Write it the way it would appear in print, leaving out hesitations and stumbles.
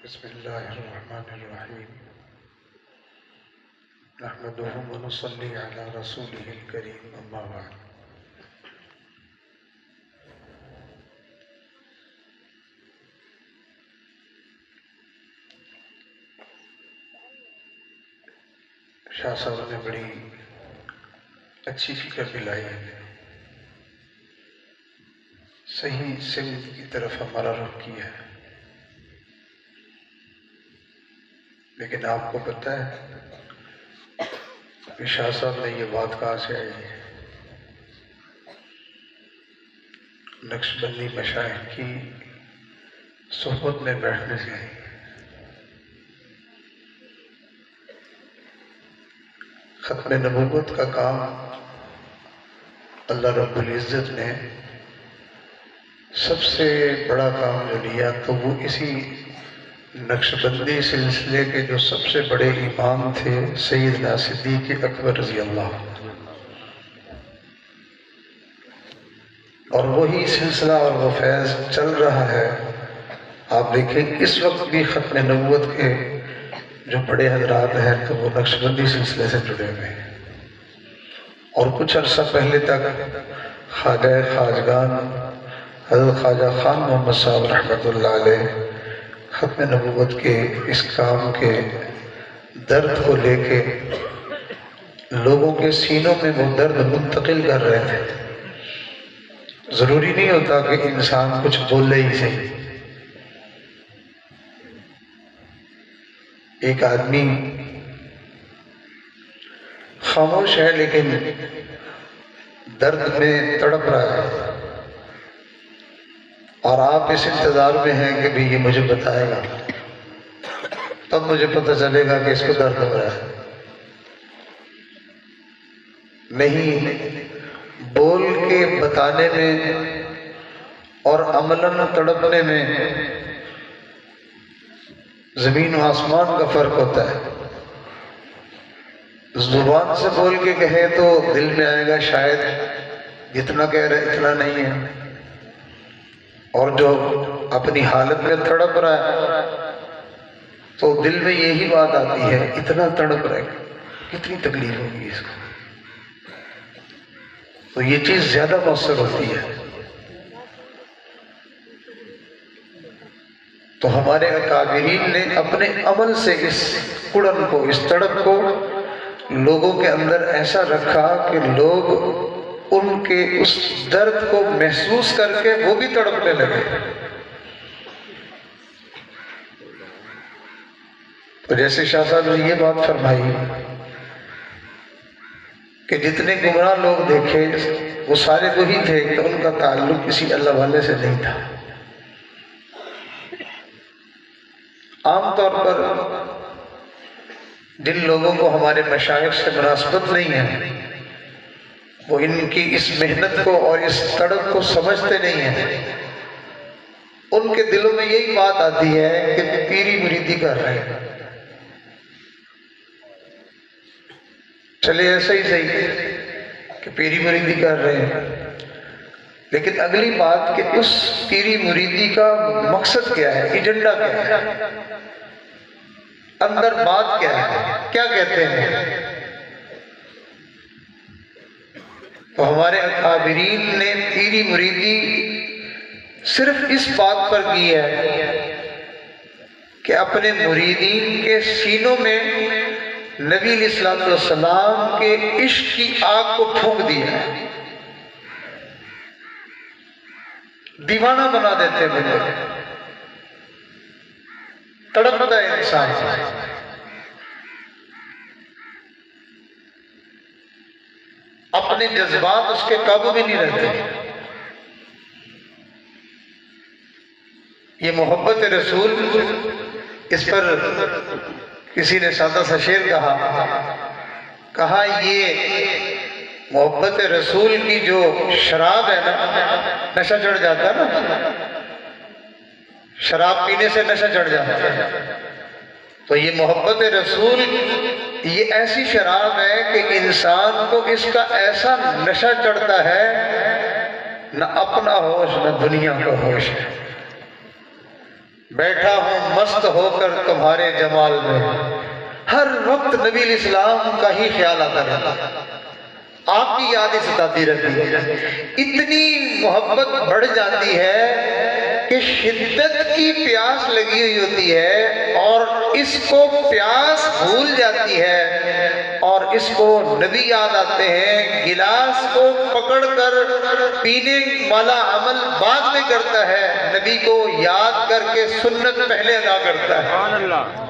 بسم اللہ الرحمن الرحیم نحمده ونصلی علی رسولہ الکریم اما بعد۔ شاہ صاحب نے بڑی اچھی فکر دلائی ہے، صحیح سمت کی طرف ہمارا رخ کیا ہے، لیکن آپ کو پتہ ہے کہ شاہ صاحب نے یہ بات کہاں سے آئی ہے؟ نقشبندی مشائخ کی صحبت میں بیٹھنے سے آئی ہے۔ ختم نبوت کا کام اللہ رب العزت نے سب سے بڑا کام جو لیا تو وہ اسی نقشبندی سلسلے کے جو سب سے بڑے امام تھے سیدنا صدیق اکبر رضی اللہ عنہ، اور وہی سلسلہ اور وہ فیض چل رہا ہے۔ آپ دیکھیں اس وقت بھی ختم نبوت کے جو بڑے حضرات ہیں تو وہ نقشبندی سلسلے سے جڑے ہوئے ہیں، اور کچھ عرصہ پہلے تک خواجہ خواجگان حضرت خواجہ خان محمد صاحب رحمۃ اللہ علیہ ختم نبوت کے اس کام کے درد کو لے کے لوگوں کے سینوں میں وہ درد منتقل کر رہے تھے۔ ضروری نہیں ہوتا کہ انسان کچھ بولے ہی صحیح۔ ایک آدمی خاموش ہے لیکن درد میں تڑپ رہا ہے، اور آپ اس انتظار میں ہیں کہ بھی یہ مجھے بتائے گا، تب مجھے پتہ چلے گا کہ اس کو درد ہو رہا ہے۔ نہیں، بول کے بتانے میں اور عملاً تڑپنے میں زمین و آسمان کا فرق ہوتا ہے۔ زبان سے بول کے کہے تو دل میں آئے گا شاید جتنا کہہ رہے اتنا نہیں ہے، اور جو اپنی حالت میں تڑپ رہا ہے تو دل میں یہی بات آتی ہے اتنا تڑپ رہے گا، کتنی تکلیف ہوگی اس کو، تو یہ چیز زیادہ مؤثر ہوتی ہے۔ تو ہمارے اکابرین نے اپنے عمل سے اس کڑن کو، اس تڑپ کو لوگوں کے اندر ایسا رکھا کہ لوگ ان کے اس درد کو محسوس کر کے وہ بھی تڑپنے لگے۔ تو جیسے شاہ صاحب نے یہ بات فرمائی کہ جتنے گمراہ لوگ دیکھے وہ سارے وہی تھے کہ ان کا تعلق کسی اللہ والے سے نہیں تھا۔ عام طور پر جن لوگوں کو ہمارے مشائخ سے مناسبت نہیں ہے وہ ان کی اس محنت کو اور اس تڑپ کو سمجھتے نہیں ہیں، ان کے دلوں میں یہی بات آتی ہے کہ پیری مریدی کر رہے ہیں۔ چلے ایسا ہی صحیح کہ پیری مریدی کر رہے ہیں، لیکن اگلی بات کہ اس پیری مریدی کا مقصد کیا ہے، ایجنڈا کیا ہے، اندر بات کیا ہے، کیا کہتے ہیں۔ تو ہمارے اکابرین نے پیری مریدی صرف اس بات پر کی ہے کہ اپنے مریدین کے سینوں میں نبی علیہ الصلوۃ والسلام کے عشق کی آگ کو پھونک دیا ہے، دیوانہ بنا دیتے ہیں، تڑپتا ہے انسان۔ اپنے جذبات اس کے قابو میں نہیں رہتے۔ یہ محبت رسول، اس پر کسی نے سادہ سا شعر کہا یہ محبت رسول کی جو شراب ہے نا، نشہ چڑھ جاتا ہے نا، شراب پینے سے نشہ چڑھ جاتا ہے، تو یہ محبت رسول یہ ایسی شراب ہے کہ انسان کو اس کا ایسا نشہ چڑھتا ہے، نہ اپنا ہوش نہ دنیا کا ہوش ہے۔ بیٹھا ہوں مست ہو کر تمہارے جمال میں، ہر وقت نبی علیہ السلام کا ہی خیال آتا رہتا ہے، آپ کی یادیں ستاتی رہتی ہے، اتنی محبت بڑھ جاتی ہے کہ شدت کی پیاس لگی ہوئی ہوتی ہے اور اس کو پیاس بھول جاتی ہے اور اس کو نبی یاد آتے ہیں، گلاس کو پکڑ کر پینے والا عمل بعد میں کرتا ہے، نبی کو یاد کر کے سنت پہلے ادا کرتا ہے۔